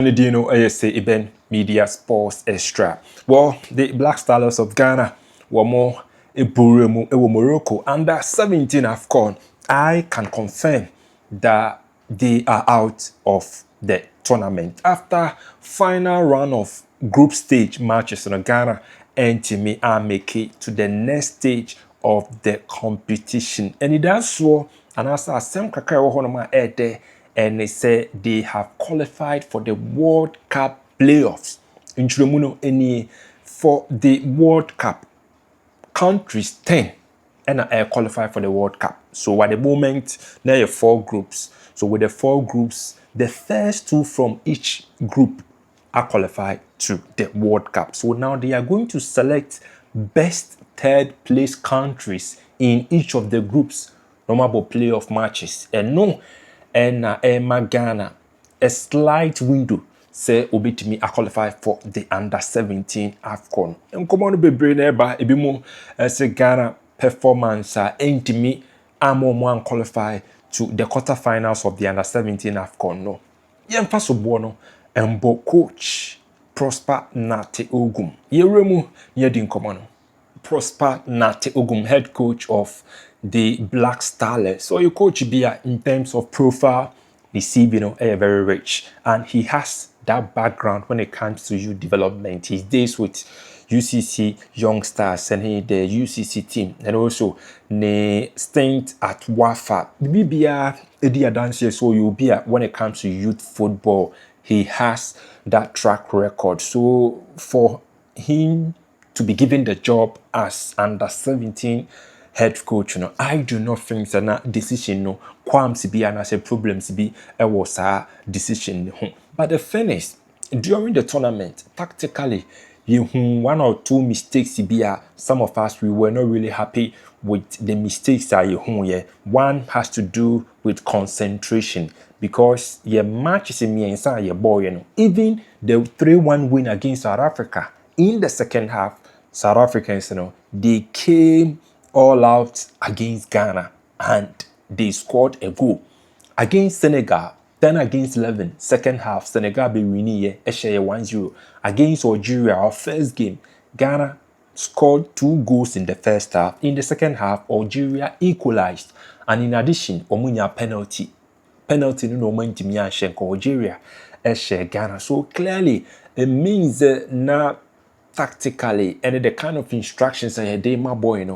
Dino ASA Eben Media Sports Extra. Well, the Black Starlets of Ghana were more a Buremu, a Morocco under 17 Afcon. I can confirm that they are out of the tournament after final round of group stage matches in Ghana and Timmy are make it to the next stage of the competition. And it does so, and as I said, and they say they have qualified for the World Cup playoffs. In Chiromuno, any for the World Cup, countries 10 and qualify for the World Cup. So at the moment, there are 4 groups. So with the 4 groups, the first 2 from each group are qualified to the World Cup. So now they are going to select best third place countries in each of the groups, normal playoff matches. And no, and Ghana, a slight window say obetimi a qualify for the under 17 Afcon. And come on be brain eba ebi mo say Ghana performance entimi amo qualify to the quarterfinals of the under 17 Afcon no. Yemfa so bo no embo coach Prosper Nate Ogum. Yeremu yedi nkomo no. Prosper Nate Ogum, head coach of the Black Starlets. So your coach Bia in terms of profile, the CV, very rich. And he has that background when it comes to youth development. He days with UCC youngsters and he the UCC team. And also ne stint at Wafa. Bibia Edia dance so you'll be when it comes to youth football. He has that track record. So for him to be given the job as under 17 head coach, I do not think that decision qualms be and as a problems be was a decision. But the thing is, during the tournament, tactically, one or two mistakes be some of us we were not really happy with the mistakes one has to do with concentration because your match is in your boy, even the 3-1 win against South Africa in the second half, South Africans, they came all out against Ghana and they scored a goal. Against Senegal, 10 against 11, second half, Senegal be winning 1-0. Against Algeria, our first game, Ghana scored 2 goals in the first half. In the second half, Algeria equalized. And in addition, Omunya penalty. Penalty no man to me Algeria Ghana. So clearly, it means na tactically and the kind of instructions I had my boys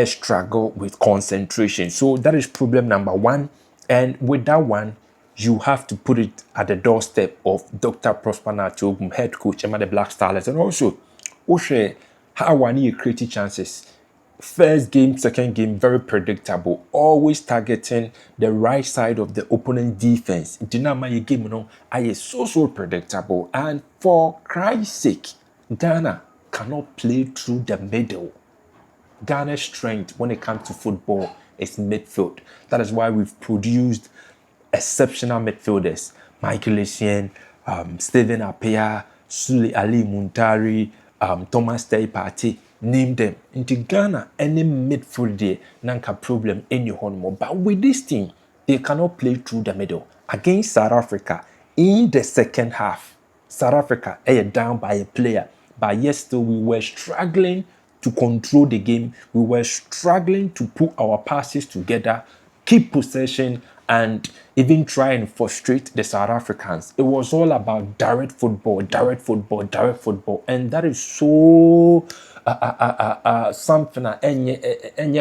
struggle with concentration. So that is problem number 1. And with that one, you have to put it at the doorstep of Dr. Prosper Nate, head coach at the Black Starlets. And also, how I need creative chances. First game, second game, very predictable. Always targeting the right side of the opponent defense. Dinama game, I is so predictable. And for Christ's sake, Ghana cannot play through the middle. Ghana's strength when it comes to football is midfield. That is why we've produced exceptional midfielders. Michael Essien, Stephen Appiah, Sule Ali Muntari, Thomas Partey, name them. Into Ghana, any midfield there, nanka problem any more. But with this team, they cannot play through the middle. Against South Africa, in the second half, South Africa down by a player. But yet still we were struggling to control the game. We were struggling to put our passes together, keep possession, and even try and frustrate the South Africans. It was all about direct football. And that is so something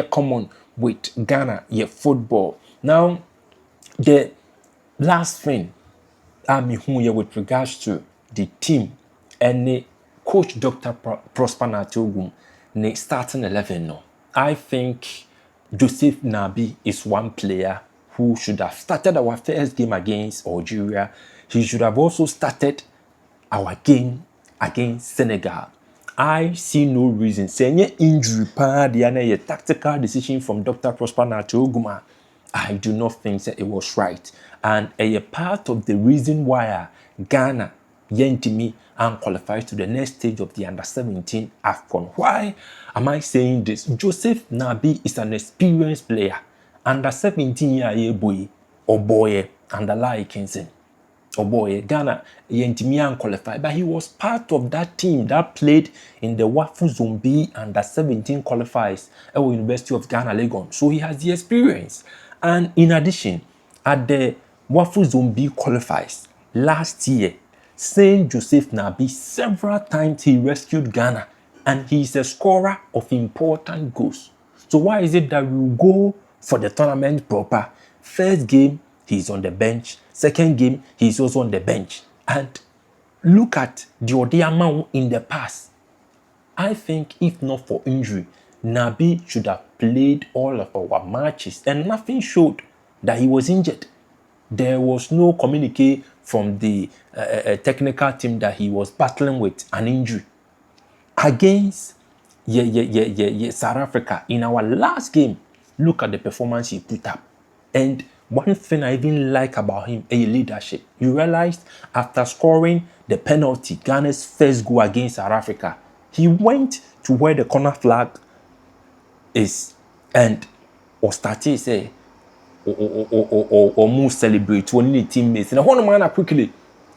common with Ghana, football. Now, the last thing I'm here with regards to the team and the coach Dr. Prosper Nate ne starting 11 no. I think Joseph Nabi is one player who should have started our first game against Algeria. He should have also started our game against Senegal. I see no reason. Saying injury, a tactical decision from Dr. Prosper Nate. I do not think that it was right. And a part of the reason why Ghana yentimi and qualifies to the next stage of the under 17 Afcon. Why am I saying this? Joseph Nabi is an experienced player. Under 17 year boy or boy under Kingston. Oh boy, Ghana, Yentimian qualified, but he was part of that team that played in the Wafu Zombi under 17 qualifiers at the University of Ghana, Legon. So he has the experience. And in addition, at the Wafu Zombi qualifiers last year, Saint Joseph Nabi, several times he rescued Ghana, and he is a scorer of important goals. So why is it that we go for the tournament proper? First game, he's on the bench. Second game, he's also on the bench. And look at the Odiama in the past. I think if not for injury, Nabi should have played all of our matches, and nothing showed that he was injured. There was no communique from the technical team that he was battling with an injury. Against South Africa, in our last game, look at the performance he put up. And one thing I even like about him is leadership. You realized after scoring the penalty, Ghana's first goal against South Africa, he went to where the corner flag is and or started say or move celebrate one of the teammates. And one man quickly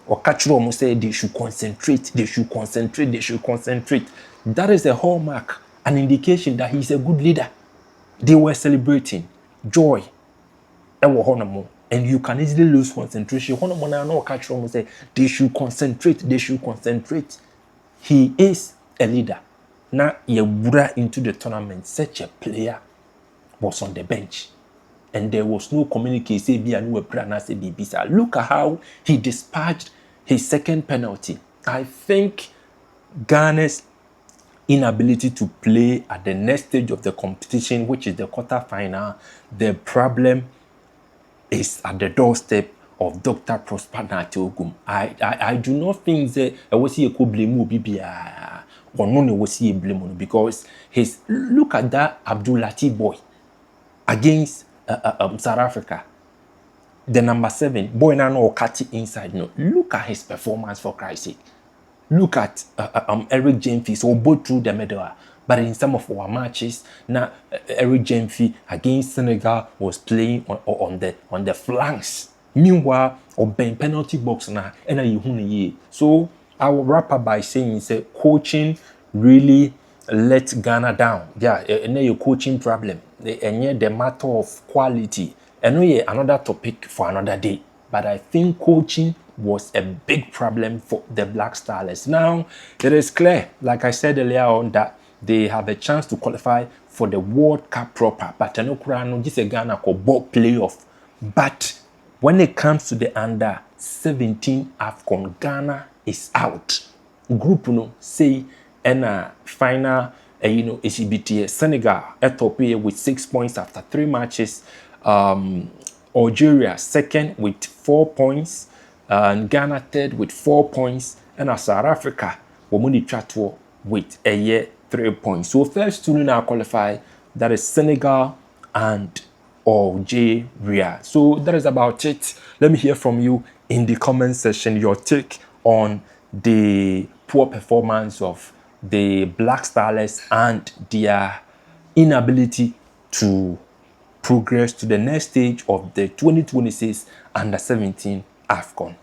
or catch them say they should concentrate, they should concentrate, they should concentrate. That is a hallmark, an indication that he's a good leader. They were celebrating joy. And you can easily lose concentration. One of them catch them say they should concentrate, they should concentrate. He is a leader. Now you brought into the tournament, such a player was on the bench. And there was no communication. Look at how he dispatched his second penalty. I think Ghana's inability to play at the next stage of the competition, which is the quarterfinal, the problem is at the doorstep of Dr. Prosper Natiogum. I do not think that I was here to blame Bibia or no was here blame because his look at that Abdul Latif boy against South Africa. The number 7 boy now no catch inside. No, look at his performance for Christ's sake. Look at Eric Jemfi, so both through the middle. But in some of our matches, now Eric Jemfi against Senegal was playing on the flanks. Meanwhile, obeying penalty box now, and so I will wrap up by saying, say, coaching really let Ghana down. Yeah, and your coaching problem, and the matter of quality. And another topic for another day. But I think coaching was a big problem for the Black Starlets. Now, it is clear, like I said earlier on, that they have a chance to qualify for the World Cup proper. But I know this is Ghana ball playoff. But when it comes to the under 17 Afcon, Ghana is out. Group say and final ECBT Senegal at top here with 6 points after 3 matches. Algeria second with 4 points, and Ghana third with 4 points, and South Africa Womuni Chatwo with a year 3 points. So first two now qualify, that is Senegal and Algeria. So that is about it. Let me hear from you in the comment section your take on the poor performance of the Black Starlets and their inability to progress to the next stage of the 2026 Under 17 Afcon.